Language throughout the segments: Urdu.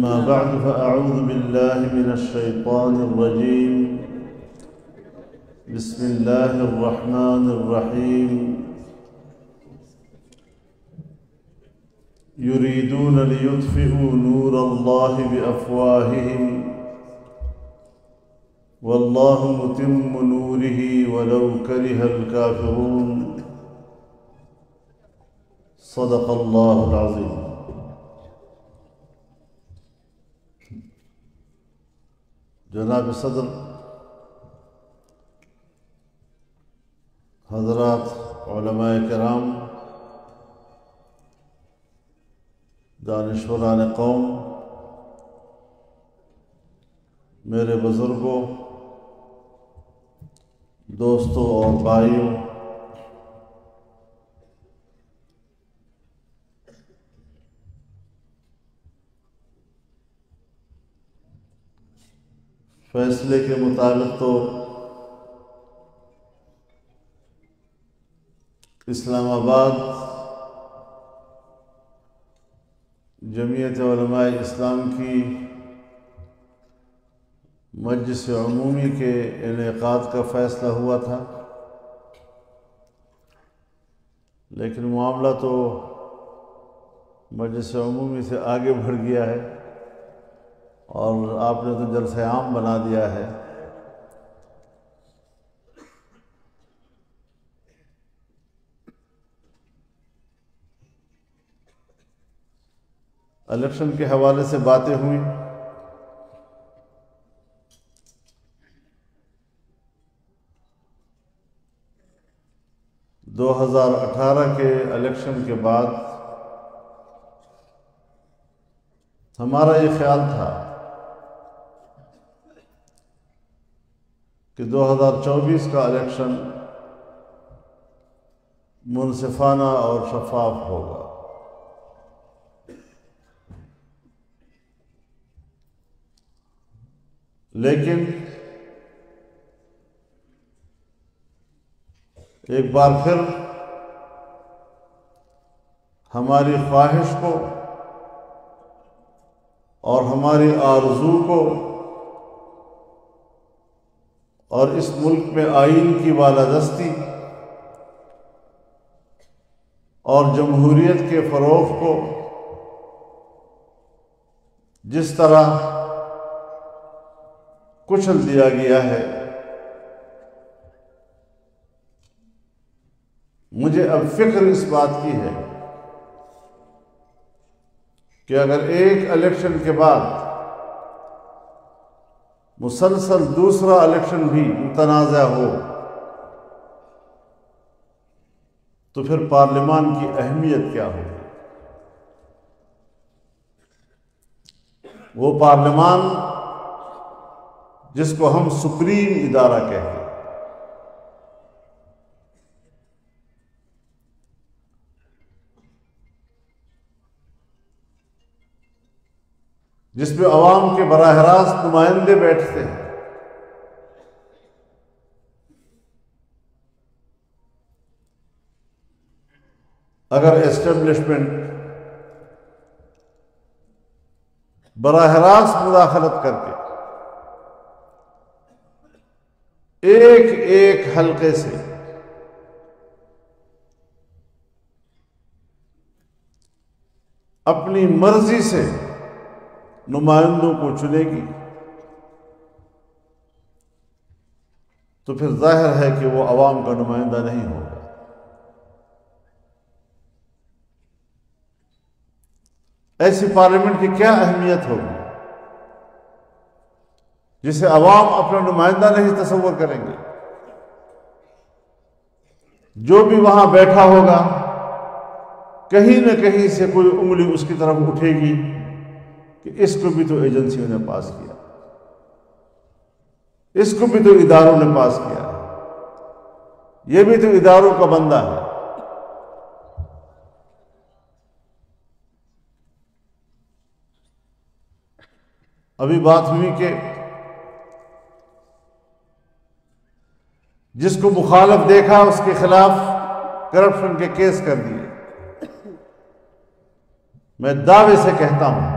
أما بعد فأعوذ بالله من الشيطان الرجيم بسم الله الرحمن الرحيم يريدون ليطفئوا نور الله بأفواههم والله متم نوره ولو كره الكافرون صدق الله العظيم۔ جناب صدر، حضرات علماء کرام، دانشوران قوم، میرے بزرگوں، دوستوں اور بھائیوں، فیصلے کے مطابق تو اسلام آباد جمعیت علماء اسلام کی مجلس عمومی کے انعقاد کا فیصلہ ہوا تھا، لیکن معاملہ تو مجلس عمومی سے آگے بڑھ گیا ہے اور آپ نے تو جلسہ عام بنا دیا ہے۔ الیکشن کے حوالے سے باتیں ہوئیں، دو ہزار 18 کے الیکشن کے بعد ہمارا یہ خیال تھا کہ 2024 کا الیکشن منصفانہ اور شفاف ہوگا، لیکن ایک بار پھر ہماری خواہش کو اور ہماری آرزو کو اور اس ملک میں آئین کی بالادستی اور جمہوریت کے فروغ کو جس طرح کچل دیا گیا ہے، مجھے اب فکر اس بات کی ہے کہ اگر ایک الیکشن کے بعد مسلسل دوسرا الیکشن بھی متنازع ہو تو پھر پارلیمان کی اہمیت کیا ہوگی؟ وہ پارلیمان جس کو ہم سپریم ادارہ کہتے ہیں، جس میں عوام کے براہ راست نمائندے بیٹھتے ہیں، اگر اسٹیبلشمنٹ براہ راست مداخلت کر کے ایک ایک حلقے سے اپنی مرضی سے نمائندوں کو چنے گی تو پھر ظاہر ہے کہ وہ عوام کا نمائندہ نہیں ہوگا۔ ایسی پارلیمنٹ کی کیا اہمیت ہوگی جسے عوام اپنا نمائندہ نہیں تصور کریں گے؟ جو بھی وہاں بیٹھا ہوگا کہیں نہ کہیں سے کوئی انگلی اس کی طرف اٹھے گی کہ اس کو بھی تو ایجنسیوں نے پاس کیا، اس کو بھی تو اداروں نے پاس کیا، یہ بھی تو اداروں کا بندہ ہے۔ ابھی بات ہوئی کہ جس کو مخالف دیکھا اس کے خلاف کرپشن کے کیس کر دیے۔ میں دعوے سے کہتا ہوں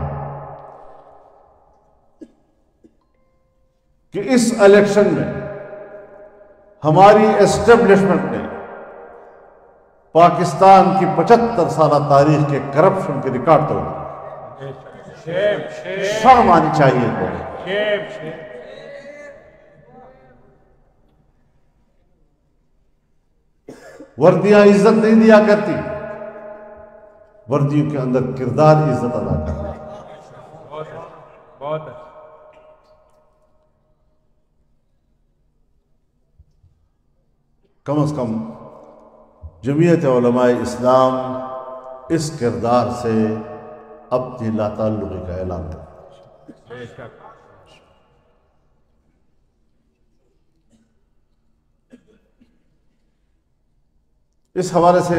کہ اس الیکشن میں ہماری اسٹیبلشمنٹ نے پاکستان کی 75 سالہ تاریخ کے کرپشن کے ریکارڈ توڑ دیے۔ شرم آنی چاہیے کو۔ وردیاں عزت نہیں دیا کرتی، وردیوں کے اندر کردار عزت ادا کرنا۔ بہت اچھا۔ کم از کم جمعیت علماء اسلام اس کردار سے اپنی لا تعلقی کا اعلان کرے۔ اس حوالے سے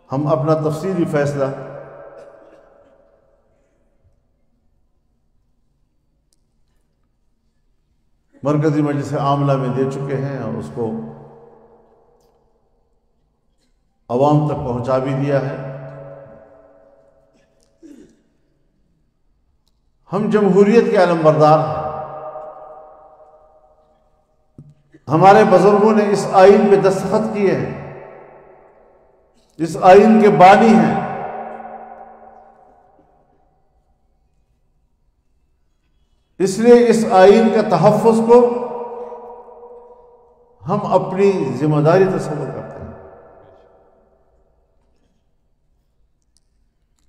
ہم اپنا تفصیلی فیصلہ مرکزی مجلس عاملہ میں دے چکے ہیں اور اس کو عوام تک پہنچا بھی دیا ہے۔ ہم جمہوریت کے علم بردار ہیں، ہمارے بزرگوں نے اس آئین پہ دستخط کیے ہیں، اس آئین کے بانی ہیں۔ اس لیے اس آئین کے تحفظ کو ہم اپنی ذمہ داری تصور کرتے ہیں،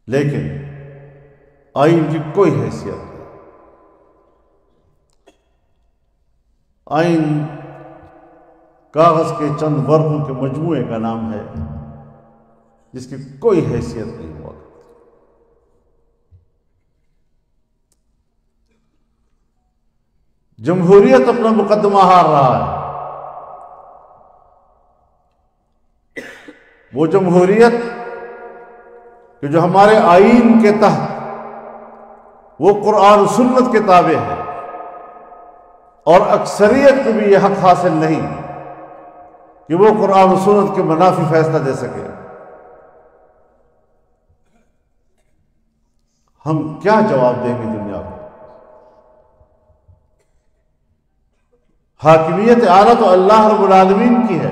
لیکن آئین کی کوئی حیثیت نہیں۔ آئین کاغذ کے چند ورقوں کے مجموعے کا نام ہے جس کی کوئی حیثیت نہیں ہوا کرتی۔ جمہوریت اپنا مقدمہ ہار رہا ہے۔ وہ جمہوریت کہ جو ہمارے آئین کے تحت وہ قرآن و سنت کے تابع ہے، اور اکثریت کو بھی یہ حق حاصل نہیں کہ وہ قرآن و سنت کے منافی فیصلہ دے سکے۔ ہم کیا جواب دیں گے دنیا کو؟ حاکمیت اعلیٰ تو اللہ رب العالمین کی ہے،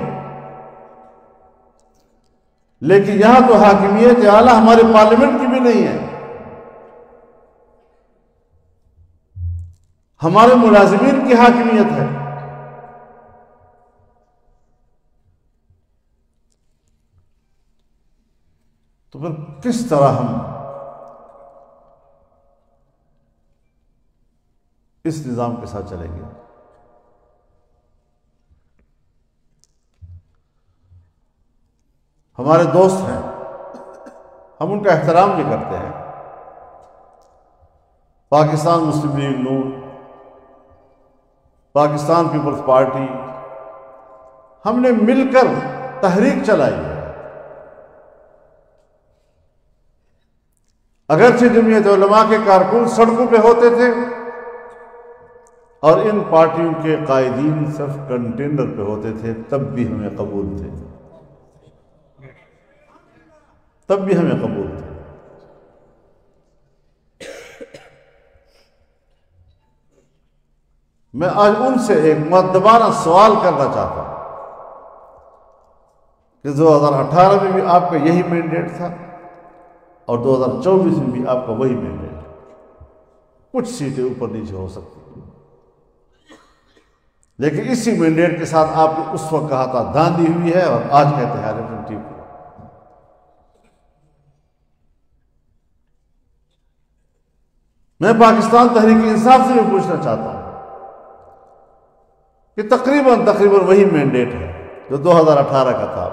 لیکن یہاں تو حاکمیت اعلیٰ ہمارے پارلیمنٹ کی بھی نہیں ہے، ہمارے ملازمین کی حاکمیت ہے۔ تو پھر کس طرح ہم اس نظام کے ساتھ چلیں گے؟ ہمارے دوست ہیں، ہم ان کا احترام بھی کرتے ہیں، پاکستان مسلم لیگ نون، پاکستان پیپلز پارٹی، ہم نے مل کر تحریک چلائی ہے۔ اگرچہ جمعیت علماء کے کارکن سڑکوں پہ ہوتے تھے اور ان پارٹیوں کے قائدین صرف کنٹینر پہ ہوتے تھے، تب بھی ہمیں قبول تھے، تب بھی ہمیں قبول تھے۔ میں آج ان سے ایک مؤدبانہ سوال کرنا چاہتا ہوں کہ 2018 میں بھی آپ کا یہی مینڈیٹ تھا اور 2024 میں بھی آپ کا وہی مینڈیٹ ہے۔ کچھ سیٹیں اوپر نیچے ہو سکتی، لیکن اسی مینڈیٹ کے ساتھ آپ نے اس وقت کہا تھا دھاندلی ہوئی ہے، اور آج کہتے ہیں الیکشن ٹھیک ہوا۔ میں پاکستان تحریک انصاف سے بھی پوچھنا چاہتا ہوں کہ تقریباً وہی مینڈیٹ ہے جو 2018 کا تھا۔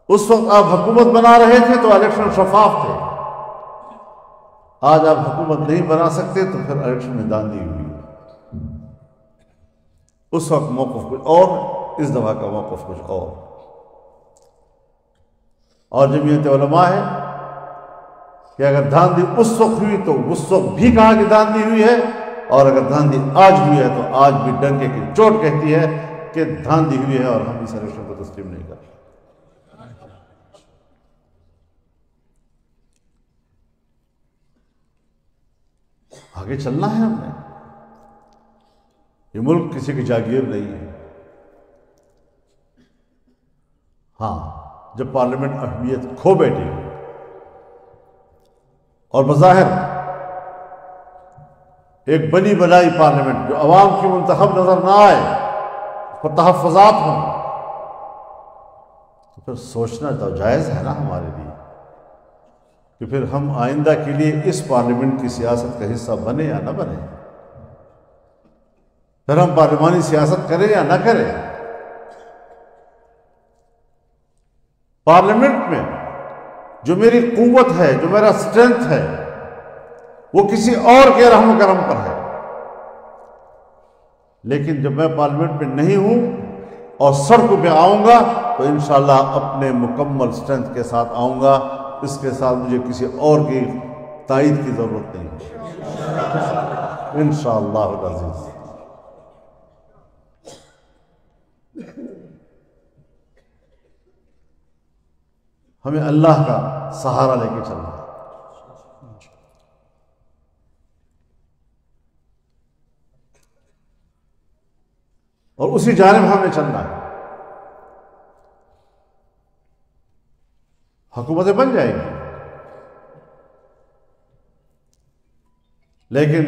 اس وقت آپ حکومت بنا رہے تھے تو الیکشن شفاف تھے، آج آپ حکومت نہیں بنا سکتے تو پھر الیکشن میں دھاندلی ہوئی۔ اس وقت موقف کچھ اور، اس دفعہ کا موقف کچھ اور جمعیت علماء ہے کہ اگر دھاندلی اس وقت ہوئی تو اس وقت بھی کہا کہ دھاندلی ہوئی ہے، اور اگر دھاندلی آج ہوئی ہے تو آج بھی ڈنکے کی چوٹ کہتی ہے کہ دھاندلی ہوئی ہے، اور ہم اس الیکشن کو تسلیم نہیں کرتے۔ آگے چلنا ہے ہم نے. یہ ملک کسی کی جاگیر نہیں ہے. ہاں جب پارلیمنٹ اہمیت کھو بیٹھے اور بظاہر ایک بنی بنائی پارلیمنٹ جو عوام کی منتخب نظر نہ آئے، اس پر تحفظات ہوں، تو پھر سوچنا تو جائز ہے نا ہمارے لیے کہ پھر ہم آئندہ کے لیے اس پارلیمنٹ کی سیاست کا حصہ بنے یا نہ بنے، پھر ہم پارلیمانی سیاست کریں یا نہ کریں. پارلیمنٹ میں جو میری قوت ہے، جو میرا اسٹرینتھ ہے، وہ کسی اور کے رحم و کرم پر ہے. لیکن جب میں پارلیمنٹ میں نہیں ہوں اور سڑکوں پہ آؤں گا تو انشاءاللہ اپنے مکمل اسٹرینتھ کے ساتھ آؤں گا. اس کے ساتھ مجھے کسی اور کی تائید کی ضرورت نہیں ہے انشاءاللہ العزیز. ہمیں اللہ کا سہارا لے کے چلنا ہے. اور اسی جانب ہمیں چلنا ہے. حکومتیں بن جائیں گی لیکن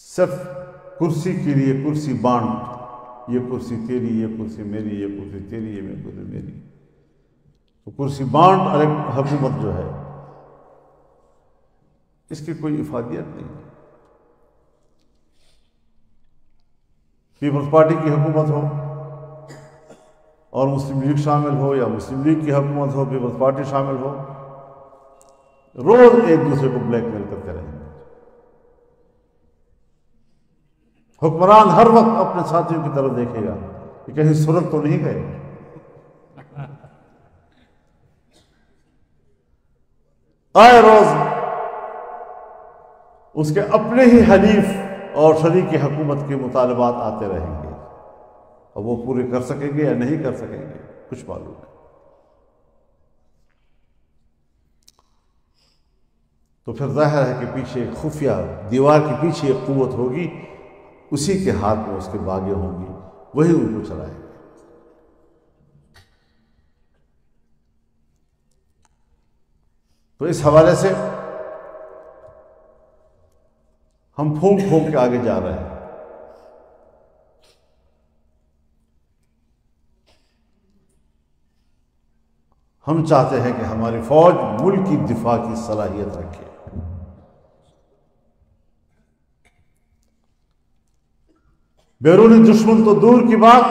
صرف کرسی کے لیے کرسی بانٹ، یہ کرسی تیری، یہ کرسی میری، یہ کرسی تیری، یہ کرسی میری. تو کرسی بانٹ اور ایک حکومت جو ہے اس کی کوئی افادیت نہیں ہے. پیپلز پارٹی کی حکومت ہو اور مسلم لیگ شامل ہو، یا مسلم لیگ کی حکومت ہو، پیپلز پارٹی شامل ہو، روز ایک دوسرے کو بلیک میل کرتے رہیں گے. حکمران ہر وقت اپنے ساتھیوں کی طرف دیکھے گا کہ کہیں سرخ تو نہیں گئے. آئے روز اس کے اپنے ہی حلیف اور شریک حکومت کے مطالبات آتے رہیں گے، اور وہ پورے کر سکیں گے یا نہیں کر سکیں گے کچھ معلوم ہے. تو پھر ظاہر ہے کہ پیچھے ایک خفیہ دیوار کے پیچھے ایک قوت ہوگی، اسی کے ہاتھ میں اس کے باغیں ہوں گی، وہی ان کو چلائے گا. تو اس حوالے سے ہم پھونک پھونک کے آگے جا رہے ہیں. ہم چاہتے ہیں کہ ہماری فوج ملک کی دفاع کی صلاحیت رکھے. بیرونی دشمن تو دور کی بات،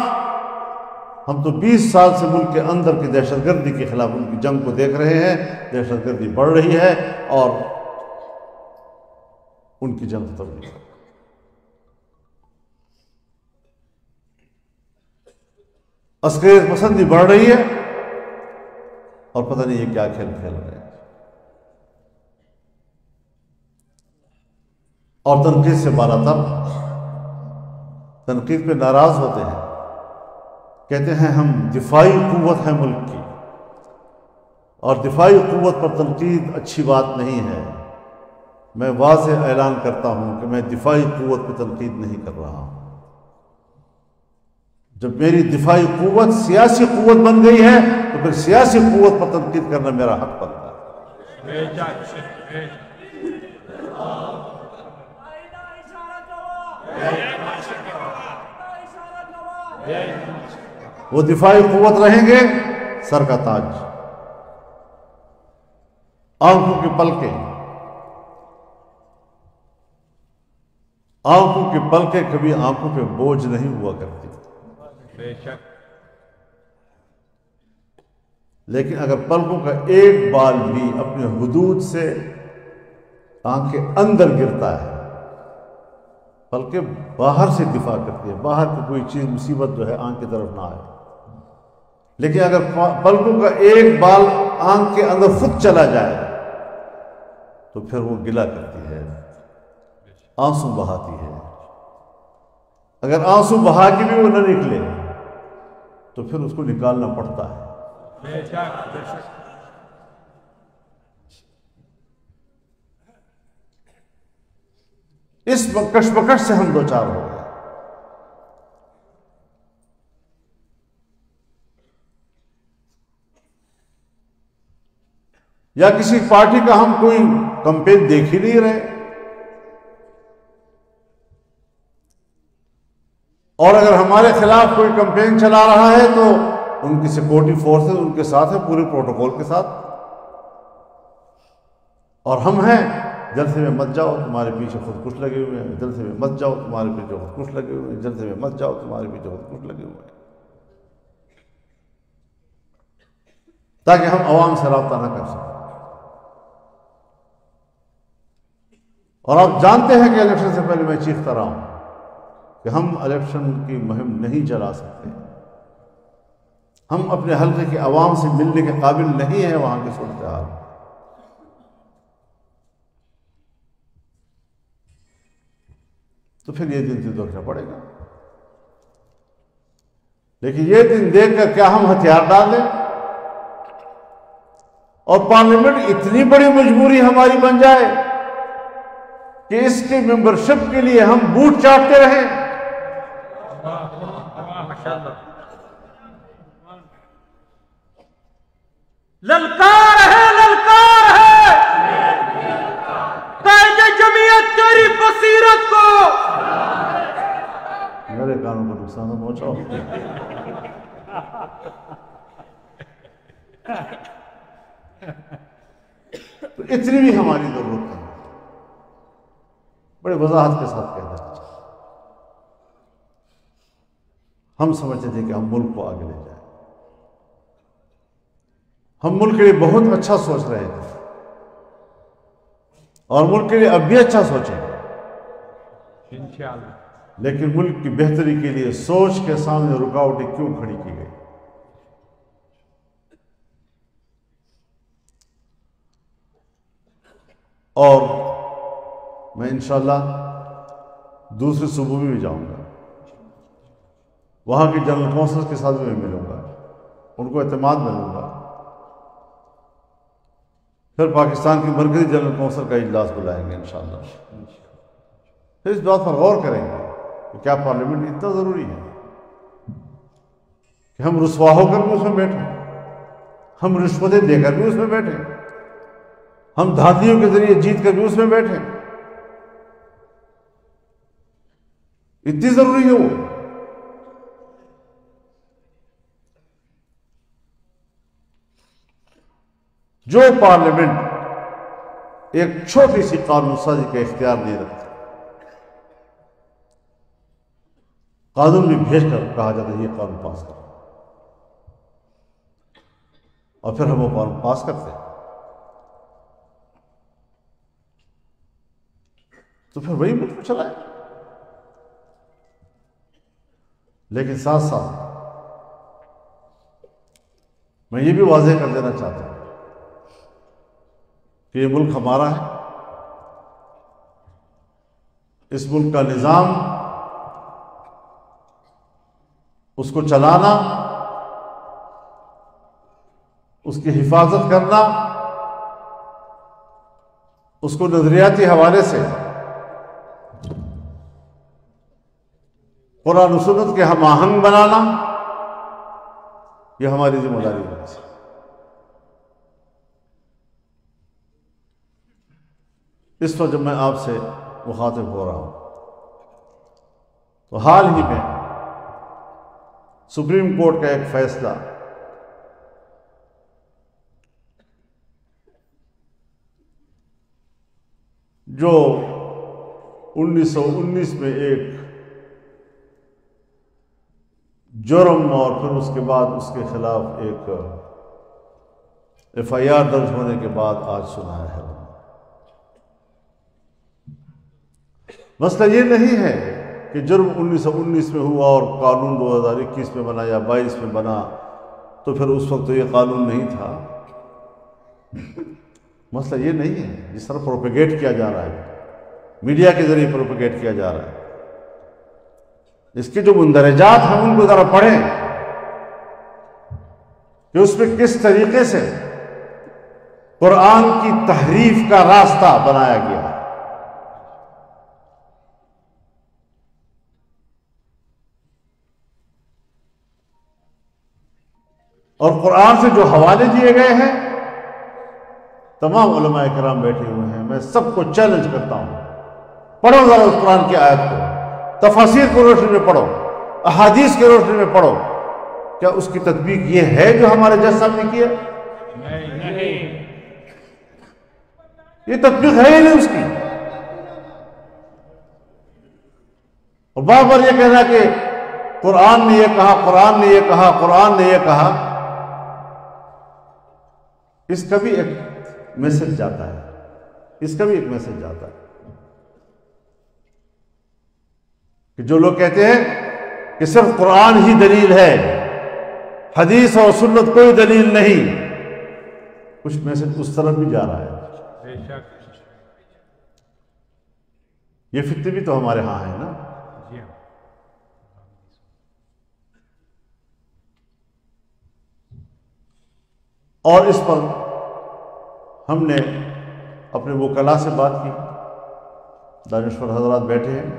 ہم تو 20 سال سے ملک کے اندر کی دہشت گردی کے خلاف ان کی جنگ کو دیکھ رہے ہیں. دہشت گردی بڑھ رہی ہے اور ان کی جنگ ختم نہیں. عسکریت پسندی بڑھ رہی ہے اور پتہ نہیں یہ کیا کھیل کھیل رہے ہیں. اور تنقید سے بالاتر، تنقید پہ ناراض ہوتے ہیں، کہتے ہیں ہم دفاعی قوت ہے ملک کی، اور دفاعی قوت پر تنقید اچھی بات نہیں ہے. میں واضح اعلان کرتا ہوں کہ میں دفاعی قوت پہ تنقید نہیں کر رہا ہوں. جب میری دفاعی قوت سیاسی قوت بن گئی ہے تو پھر سیاسی قوت پر تنقید کرنا میرا حق بنتا ہے. وہ دفاعی قوت رہیں گے سر کا تاج، آنکھوں کی پلکیں. آنکھوں کی پلکیں کبھی آنکھوں پہ بوجھ نہیں ہوا کرتی. بے شک. لیکن اگر پلکوں کا ایک بال بھی اپنے حدود سے آنکھ کے اندر گرتا ہے، بلکہ باہر سے دفاع کرتی ہے، باہر کی کوئی چیز مصیبت جو ہے آنکھ کی طرف نہ آئے. لیکن اگر پلکوں کا ایک بال آنکھ کے اندر خود چلا جائے تو پھر وہ گلہ کرتی ہے، آنسو بہاتی ہے. اگر آنسو بہا کے بھی وہ نہ نکلے تو پھر اس کو نکالنا پڑتا ہے. اس کشمکش سے ہم دوچار ہو گئے۔ یا کسی پارٹی کا ہم کوئی کمپین دیکھ ہی نہیں رہے، اور اگر ہمارے خلاف کوئی کمپین چلا رہا ہے تو ان کی سیکورٹی فورسز ان کے ساتھ ہیں، پورے پروٹوکول کے ساتھ، اور ہم ہیں جلسے میں مت جاؤ تمہارے پیچھے خود کش لگے ہوئے ہیں، جلسے میں مت جاؤ تمہارے پیچھے خود کش لگے ہوئے ہیں، جلسے میں مت جاؤ تمہارے پیچھے خود کش لگے ہوئے ہیں، تاکہ ہم عوام سے رابطہ نہ کر سکیں۔ اور آپ جانتے ہیں کہ الیکشن سے پہلے میں چیختا رہا ہوں کہ ہم الیکشن کی مہم نہیں چلا سکتے، ہم اپنے حلقے کے عوام سے ملنے کے قابل نہیں ہیں وہاں کی صورتحال۔ تو پھر یہ دن سے دیکھنا پڑے گا، لیکن یہ دن دیکھ کر کیا ہم ہتھیار ڈال دیں اور پارلیمنٹ اتنی بڑی مجبوری ہماری بن جائے کہ اس کی ممبرشپ کے لیے ہم بوٹ چاٹتے رہیں؟ للکار ہے قائد جمعیت تیری بصیرت کو، میرے کانوں کو نقصان نہ پہنچاؤ۔ تو اتنی بھی ہماری ضرورت ہے، بڑے وضاحت کے ساتھ کہہ دینا چاہیے۔ ہم سمجھتے تھے کہ ہم ملک کو آگے لے جائیں، ہم ملک کے لیے بہت اچھا سوچ رہے تھے، اور ملک کے لیے اب بھی اچھا سوچیں گے، انشاءاللہ، لیکن ملک کی بہتری کے لیے سوچ کے سامنے رکاوٹیں کیوں کھڑی کی گئی؟ اور میں انشاءاللہ دوسرے صوبوں میں بھی جاؤں گا، وہاں کے جنرل کونسل کے ساتھ بھی میں ملوں گا، ان کو اعتماد ملوں گا، پھر پاکستان کی مرکزی جنرل کونسل کا اجلاس بلائیں گے انشاءاللہ، پھر اس بات پر غور کریں گے کہ کیا پارلیمنٹ اتنا ضروری ہے کہ ہم رسوا ہو کر بھی اس میں بیٹھیں، ہم رشوتیں دے کر بھی اس میں بیٹھیں، ہم دھاندلیوں کے ذریعے جیت کر بھی اس میں بیٹھیں؟ اتنی ضروری ہے وہ؟ جو پارلیمنٹ ایک چھوٹی سی قانون سازی کا اختیار نہیں رکھتا، قانون میں بھیج کر کہا جاتا ہے یہ قانون پاس کرو، اور پھر ہم وہ قانون پاس کرتے ہیں، تو پھر وہی ملک چلائے۔ لیکن ساتھ ساتھ میں یہ بھی واضح کر دینا چاہتا ہوں کہ یہ ملک ہمارا ہے، اس ملک کا نظام، اس کو چلانا، اس کی حفاظت کرنا، اس کو نظریاتی حوالے سے قرآن و سنت کے ہم آہنگ بنانا، یہ ہماری ذمہ داری ہے۔ اس وقت جب میں آپ سے مخاطب ہو رہا ہوں تو حال ہی میں سپریم کورٹ کا ایک فیصلہ جو 1919 میں ایک جرم اور پھر اس کے بعد اس کے خلاف ایک FIR درج ہونے کے بعد آج سنایا ہے۔ مسئلہ یہ نہیں ہے کہ جرم 1919 میں ہوا اور قانون 2021 میں بنا یا 22 میں بنا تو پھر اس وقت تو یہ قانون نہیں تھا۔ مسئلہ یہ نہیں ہے جس طرح پروپیگیٹ کیا جا رہا ہے، میڈیا کے ذریعے پروپیگیٹ کیا جا رہا ہے۔ اس کے جو مندرجات ہیں ان کو ذرا پڑھیں کہ اس میں کس طریقے سے قرآن کی تحریف کا راستہ بنایا گیا ہے۔ اور قرآن سے جو حوالے دیے گئے ہیں، تمام علماء کرام بیٹھے ہوئے ہیں، میں سب کو چیلنج کرتا ہوں، پڑھو ذرا اس قرآن کی آیت کو، تفاسیر کی روشنی میں پڑھو، احادیث کی روشنی میں پڑھو، کیا اس کی تطبیق یہ ہے جو ہمارے جج صاحب نے کیا؟ نہیں، یہ تطبیق ہے ہی نہیں اس کی۔ اور بار بار یہ کہنا کہ قرآن نے یہ کہا، قرآن نے یہ کہا، قرآن نے یہ کہا، اس کا بھی ایک میسج جاتا ہے، اس کا بھی ایک میسج جاتا ہے کہ جو لوگ کہتے ہیں کہ صرف قرآن ہی دلیل ہے، حدیث اور سنت کوئی دلیل نہیں، کچھ میسج اس طرف بھی جا رہا ہے۔ بے شک، یہ فتنے بھی تو ہمارے ہاں ہیں نا۔ جی ہاں، اور اس پر ہم نے اپنے وکلاء سے بات کی، دانشور حضرات بیٹھے ہیں،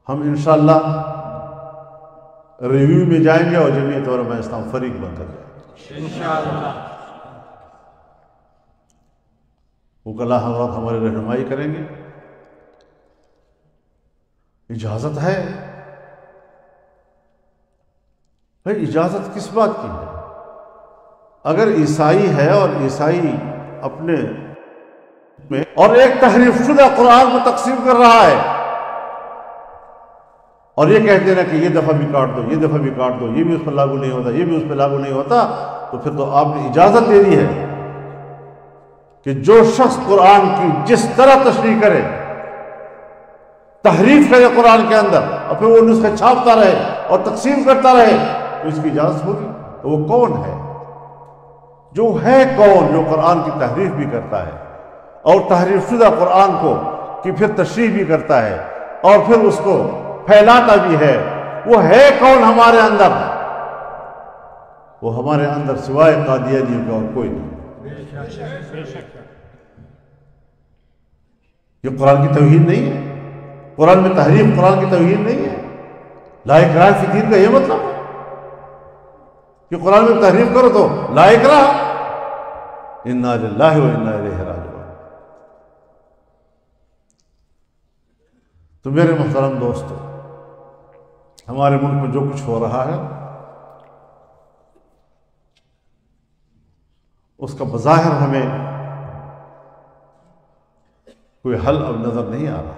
ہم انشاءاللہ ریویو میں جائیں گے اور جمعیت علماء اسلام فریق بن کر جائیں گے انشاءاللہ۔ وکلاء حضرات ہماری رہنمائی کریں گے۔ اجازت ہے بھائی، اجازت کس بات کی ہے؟ اگر عیسائی ہے اور عیسائی اپنے میں اور ایک تحریف شدہ قرآن کو تقسیم کر رہا ہے اور یہ کہتے ہیں کہ یہ دفعہ بھی کاٹ دو، یہ دفعہ بھی کاٹ دو، یہ بھی اس پر لاگو نہیں ہوتا، یہ بھی اس پہ لاگو نہیں ہوتا، تو پھر تو آپ نے اجازت دے دی ہے کہ جو شخص قرآن کی جس طرح تشریح کرے، تحریف کرے قرآن کے اندر اور پھر وہ نسخے چھاپتا رہے اور تقسیم کرتا رہے، تو اس کی اجازت ہوگی؟ تو وہ کون ہے؟ جو ہے کون جو قرآن کی تحریف بھی کرتا ہے اور تحریف شدہ قرآن کو کی پھر تشریح بھی کرتا ہے اور پھر اس کو پھیلاتا بھی ہے، وہ ہے کون ہمارے اندر؟ وہ ہمارے اندر سوائے قادیانیوں کا اور کوئی نہیں۔ یہ قرآن کی توہین نہیں ہے، قرآن میں تحریف قرآن کی توہین نہیں ہے۔ لا اکراہ فی الدین کا یہ مطلب ہے کہ قرآن میں تحریف کرو تو لا اکراہ، انا للہ و انا الیہ راجعون۔ تو میرے محترم دوستو، ہمارے ملک میں جو کچھ ہو رہا ہے اس کا بظاہر ہمیں کوئی حل اب نظر نہیں آ رہا ہے۔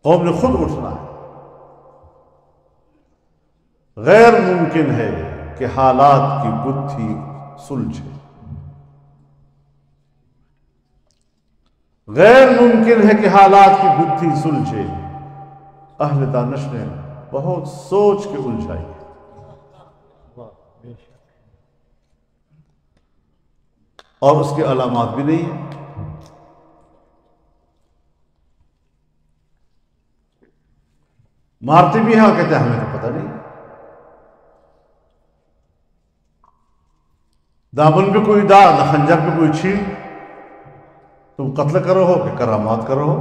قوم نے خود اٹھنا ہے۔ غیر ممکن ہے کہ حالات کی گتھی سلجھے، غیر ممکن ہے کہ حالات کی گتھی سلجھے۔ اہل دانش نے بہت سوچ کے الجھائی ہے، اور اس کے علامات بھی نہیں ہیں۔ مارتے بھی ہیں اور کہتے ہیں ہمیں تو پتہ نہیں، دامن پہ کوئی دا نہ خنجر پہ کوئی چھین، تم قتل کرو ہو کہ کرامات کرو ہو۔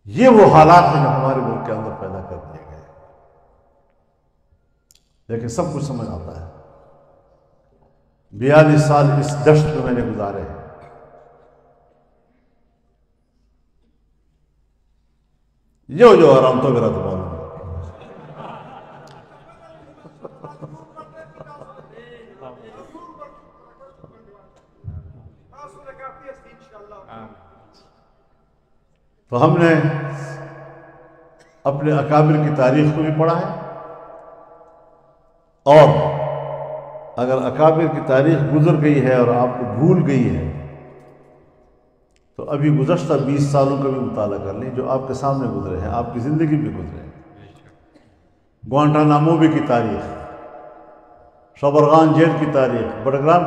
یہ وہ حالات ہیں جو ہمارے ملک کے اندر پیدا کر دیے گئے، لیکن سب کچھ سمجھ آتا ہے۔ 42 سال اس دشت میں میں نے گزارے ہیں، جو آرام تو میرا تو معلوم ہے۔ تو ہم نے اپنے اکابر کی تاریخ کو بھی پڑھا ہے، اور اگر اکابر کی تاریخ گزر گئی ہے اور آپ کو بھول گئی ہے تو ابھی گزشتہ 20 سالوں کا بھی مطالعہ کر لیں جو آپ کے سامنے گزرے ہیں، آپ کی زندگی بھی گزرے ہیں۔ گوانٹانامو بے کی تاریخ، شبرغان جیل کی تاریخ، بگرام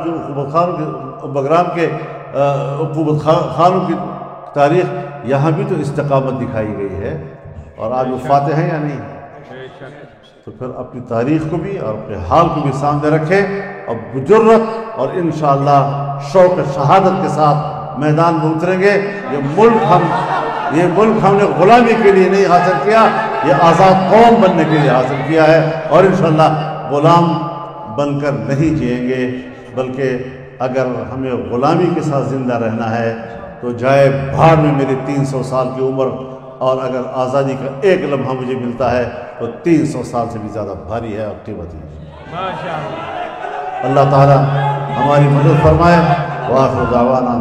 کے عقوبت خانوں کی تاریخ، یہاں بھی تو استقامت دکھائی گئی ہے، اور آج وہ فاتح ہیں یا نہیں؟ تو پھر اپنی تاریخ کو بھی اور اپنے حال کو بھی سامنے رکھیں اور بجرت اور انشاءاللہ شوق شہادت کے ساتھ میدان میں اتریں گے۔ یہ ملک ہم یہ ملک ہم نے غلامی کے لیے نہیں حاصل کیا، یہ آزاد قوم بننے کے لیے حاصل کیا ہے، اور انشاءاللہ غلام بن کر نہیں جئیں گے، بلکہ اگر ہمیں غلامی کے ساتھ زندہ رہنا ہے تو جائے بھاڑ میں میری 300 سال کی عمر، اور اگر آزادی کا ایک لمحہ مجھے ملتا ہے تو 300 سال سے بھی زیادہ بھاری ہے اور قیمتی ہے۔ ماشاءاللہ۔ اللہ تعالی ہماری مدد فرمائے۔ وآخر دعوانا